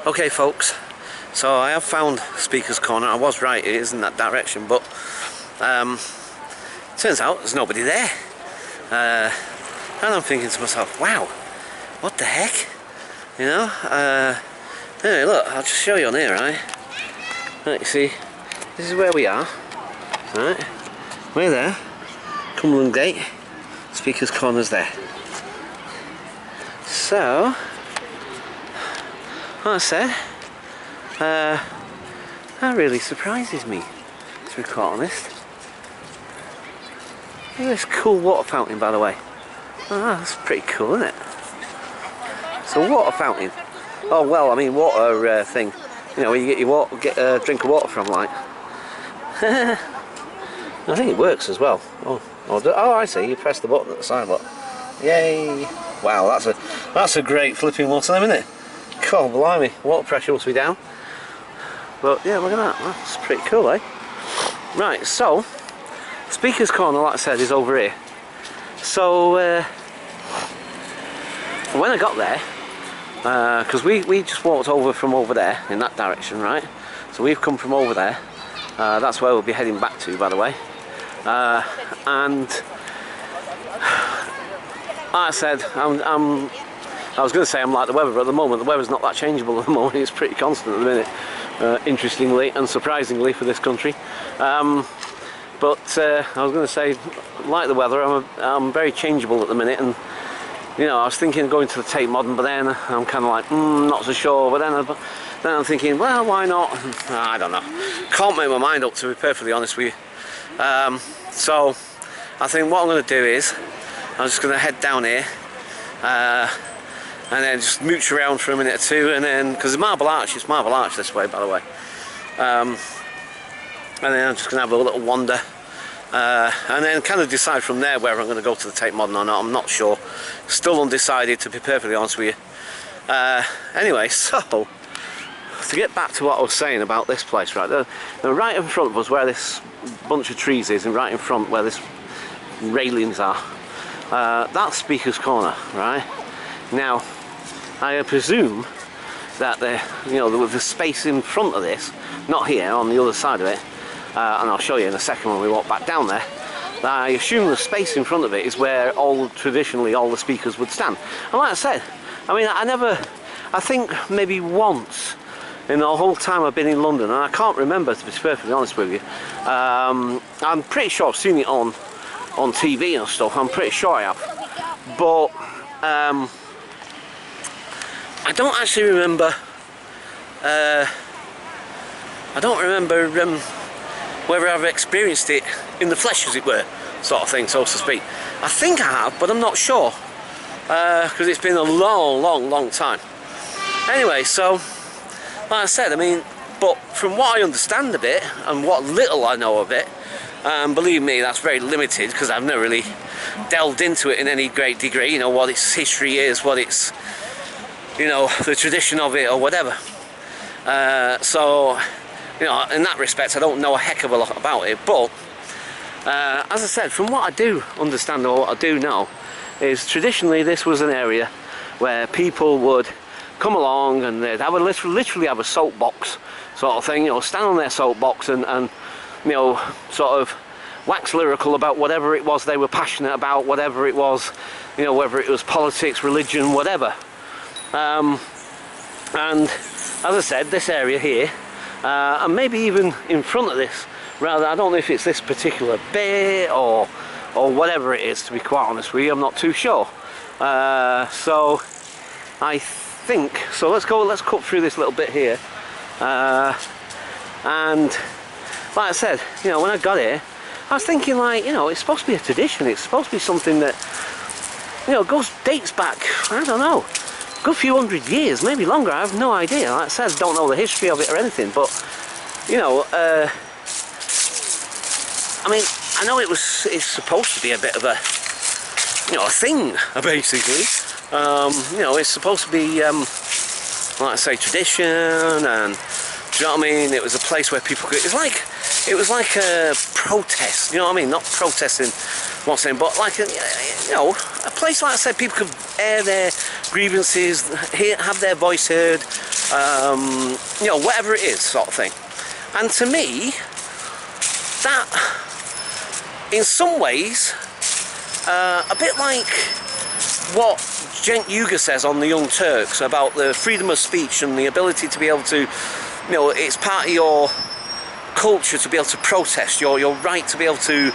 Okay folks, so I have found Speaker's Corner. I was right, it is in that direction, but turns out there's nobody there. And I'm thinking to myself, wow, what the heck? You know, anyway, look, I'll just show you on here, right? Right, you see, this is where we are, right? We're there, Cumberland Gate, Speaker's Corner's there. So, like I said, that really surprises me, to be quite honest. Look at this cool water fountain, by the way. Oh, that's pretty cool, isn't it? So, water fountain. Oh well, I mean water thing. You know, where you get your water, get a drink of water from, like. I think it works as well. Oh, I see. You press the button at the side, look. Yay! Wow, that's a great flipping water, isn't it? God, blimey, water pressure must be down. But yeah, look at that. That's pretty cool, eh? Right, so Speaker's Corner, like I said, is over here. So when I got there, because we just walked over from over there in that direction, right? So we've come from over there. That's where we'll be heading back to, by the way. And like I said, I was going to say I'm like the weather, but at the moment the weather's not that changeable at the moment. It's pretty constant at the minute, interestingly and surprisingly for this country. But I was going to say, like the weather, I'm very changeable at the minute, and you know, I was thinking of going to the Tate Modern, but then I'm kind of like, not so sure. But then I'm thinking, well, why not? I don't know. Can't make my mind up, to be perfectly honest with you. So I think what I'm going to do is I'm just going to head down here. And then just mooch around for a minute or two, and then, because it's Marble Arch this way, by the way. And then I'm just going to have a little wander, and then kind of decide from there whether I'm going to go to the Tate Modern or not. I'm not sure. Still undecided, to be perfectly honest with you. Anyway, so to get back to what I was saying about this place, right? The right in front of us, where this bunch of trees is, and right in front where this railings are, that's Speaker's Corner, right? Now, I presume that the space in front of this, not here, on the other side of it, and I'll show you in a second when we walk back down there, I assume the space in front of it is where traditionally all the speakers would stand. And like I said, I mean, I think maybe once in the whole time I've been in London, and I can't remember, to be perfectly honest with you, I'm pretty sure I've seen it on TV and stuff, I'm pretty sure I have, but I don't actually remember. I don't remember whether I've experienced it in the flesh, as it were, sort of thing, so to speak. I think I have, but I'm not sure, because it's been a long time. Anyway, so like I said, I mean, but from what I understand of it and what little I know of it, believe me, that's very limited, because I've never really delved into it in any great degree. You know, what its history is, what its, you know, the tradition of it or whatever. So, you know, in that respect, I don't know a heck of a lot about it. But as I said, from what I do understand or what I do know, is traditionally this was an area where people would come along and they'd have literally have a soapbox sort of thing. You know, stand on their soapbox and you know, sort of wax lyrical about whatever it was they were passionate about, whatever it was, you know, whether it was politics, religion, whatever. And as I said, this area here, and maybe even in front of this, rather, I don't know if it's this particular bit or whatever it is, to be quite honest with you, I'm not too sure. So I think, so let's cut through this little bit here, and like I said, you know, when I got here, I was thinking, like, you know, it's supposed to be a tradition, it's supposed to be something that, you know, dates back, I don't know, a good few hundred years, maybe longer, I have no idea. Like I said, I don't know the history of it or anything, but, you know, I mean, I know it's supposed to be a bit of a, you know, a thing, basically. You know, it's supposed to be, like I say, tradition, and, do you know what I mean? It was a place where people could, it was like a protest, you know what I mean? Not protesting, what I'm saying, but like, you know, a place, like I said, people could air their grievances, have their voice heard, you know, whatever it is, sort of thing. And to me, that, in some ways, a bit like what Cenk Uygur says on the Young Turks about the freedom of speech and the ability to be able to, you know, it's part of your culture to be able to protest, your right to be able to,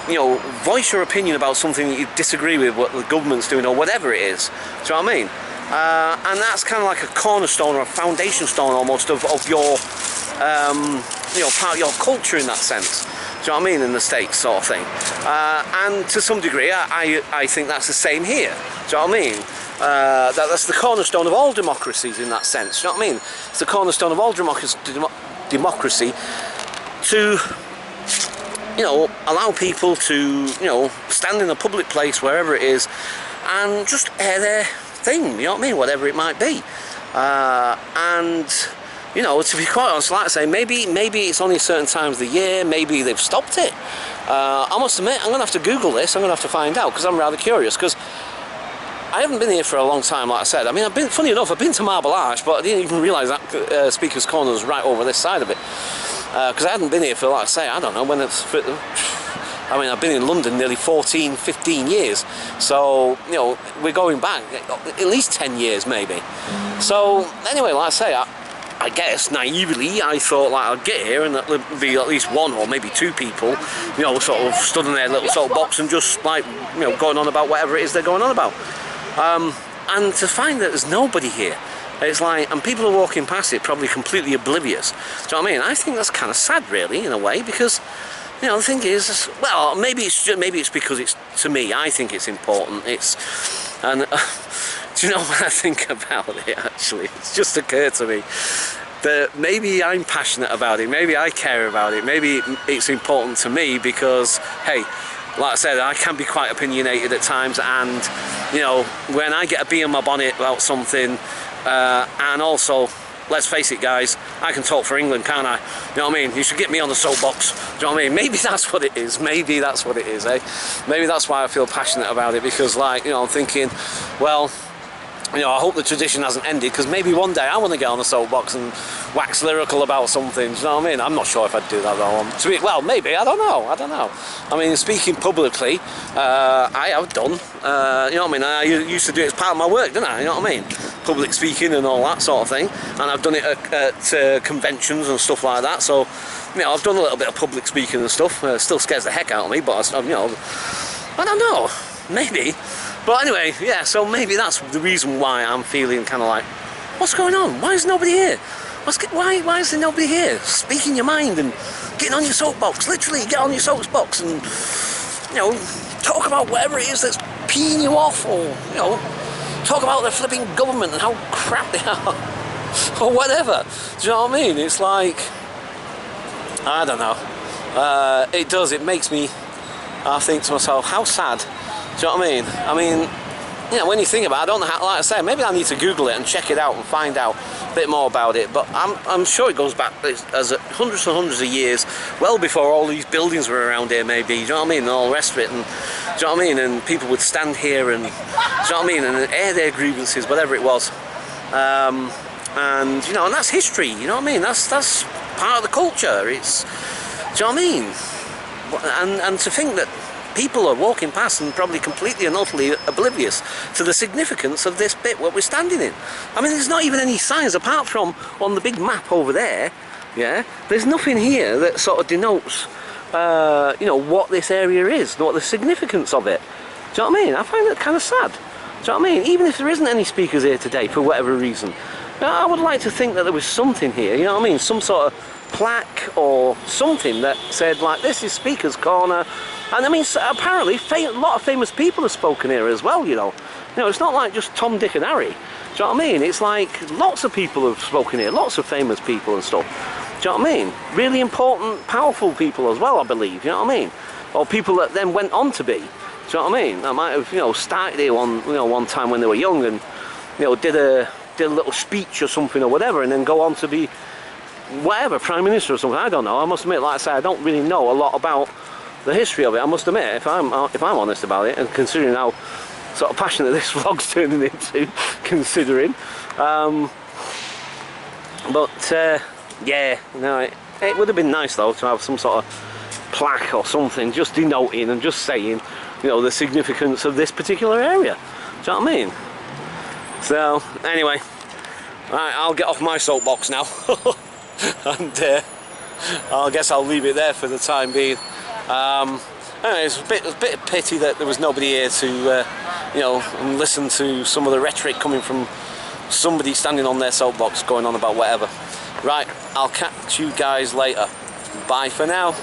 you know, voice your opinion about something that you disagree with, what the government's doing or whatever it is. Do you know what I mean? And that's kind of like a cornerstone or a foundation stone almost of your, you know, part of your culture in that sense. Do you know what I mean? In the States, sort of thing. And to some degree, I think that's the same here. Do you know what I mean? That's the cornerstone of all democracies in that sense. Do you know what I mean? It's the cornerstone of all democracy to, you know, allow people to, you know, stand in a public place, wherever it is, and just air their thing, you know what I mean? Whatever it might be. And, you know, to be quite honest, like I say, maybe it's only certain times of the year, maybe they've stopped it. I must admit, I'm going to have to Google this, I'm going to have to find out, because I'm rather curious, because I haven't been here for a long time, like I said. I mean, funny enough, I've been to Marble Arch, but I didn't even realise that Speaker's Corner was right over this side of it. Because I hadn't been here for, like I say, I don't know, when it's... I mean, I've been in London nearly 14, 15 years. So, you know, we're going back at least 10 years, maybe. So, anyway, like I say, I guess, naively, I thought, like, I'd get here and there'd be at least one or maybe two people, you know, sort of stood in their little sort of box and just, like, you know, going on about whatever it is they're going on about. And to find that there's nobody here, it's like, and people are walking past it probably completely oblivious. Do you know what I mean? I think that's kind of sad, really, in a way, because, you know, the thing is, well, maybe it's because it's, to me, I think it's important. And do you know what I think about it, actually? It's just occurred to me that maybe I'm passionate about it, maybe I care about it, maybe it's important to me because, hey, like I said, I can be quite opinionated at times, and, you know, when I get a bee in my bonnet about something, and also, let's face it, guys, I can talk for England, can't I? You know what I mean? You should get me on the soapbox. Do you know what I mean? Maybe that's what it is. Maybe that's what it is, eh? Maybe that's why I feel passionate about it, because, like, you know, I'm thinking, well, you know, I hope the tradition hasn't ended, because maybe one day I want to get on the soapbox and wax lyrical about something. Do you know what I mean? I'm not sure if I'd do that though. Well, maybe, I don't know. I mean, speaking publicly, I have done. You know what I mean? I used to do it as part of my work, didn't I? You know what I mean? Public speaking and all that sort of thing. And I've done it at conventions and stuff like that. So, you know, I've done a little bit of public speaking and stuff. Still scares the heck out of me, but, you know, I don't know. Maybe. But anyway, yeah, so maybe that's the reason why I'm feeling kind of like, what's going on? Why is nobody here? Why is there nobody here? Speaking your mind and getting on your soapbox. Literally, get on your soapbox and, you know, talk about whatever it is that's peeing you off, or, you know, talk about the flipping government and how crap they are, or whatever. Do you know what I mean? It's like, I don't know. It makes me, I think to myself, how sad. Do you know what I mean? You know, when you think about it, I don't know how, like I say, maybe I need to Google it and check it out and find out a bit more about it, but I'm sure it goes back as hundreds and hundreds of years, well before all these buildings were around here, maybe, do you know what I mean, and all the rest of it, and, do you know what I mean, and people would stand here and, do you know what I mean, and air their grievances, whatever it was, and, you know, and that's history, you know what I mean, that's part of the culture, it's, do you know what I mean, and to think that people are walking past and probably completely and utterly oblivious to the significance of this bit what we're standing in. I mean, there's not even any signs apart from on the big map over there, yeah, there's nothing here that sort of denotes, you know, what this area is, what the significance of it. Do you know what I mean? I find it kind of sad. Do you know what I mean? Even if there isn't any speakers here today for whatever reason, I would like to think that there was something here, you know what I mean? Some sort of plaque or something that said, like, this is Speaker's Corner. And I mean, apparently a lot of famous people have spoken here as well, you know. You know, it's not like just Tom, Dick and Harry. Do you know what I mean? It's like lots of people have spoken here, lots of famous people and stuff. Do you know what I mean? Really important, powerful people as well, I believe, you know what I mean? Or people that then went on to be. Do you know what I mean? That might have, you know, started here one time when they were young and, you know, did a little speech or something or whatever, and then go on to be whatever, Prime Minister or something. I don't know. I must admit, like I say, I don't really know a lot about the history of it, I must admit, if I'm honest about it, and considering how sort of passionate this vlog's turning into, considering, But yeah, no, it would have been nice though to have some sort of plaque or something just denoting and just saying, you know, the significance of this particular area. Do you know what I mean? So anyway, right, I'll get off my soapbox now. And I guess I'll leave it there for the time being. Anyway, it's a bit of pity that there was nobody here to you know, listen to some of the rhetoric coming from somebody standing on their soapbox going on about whatever. Right, I'll catch you guys later. Bye for now.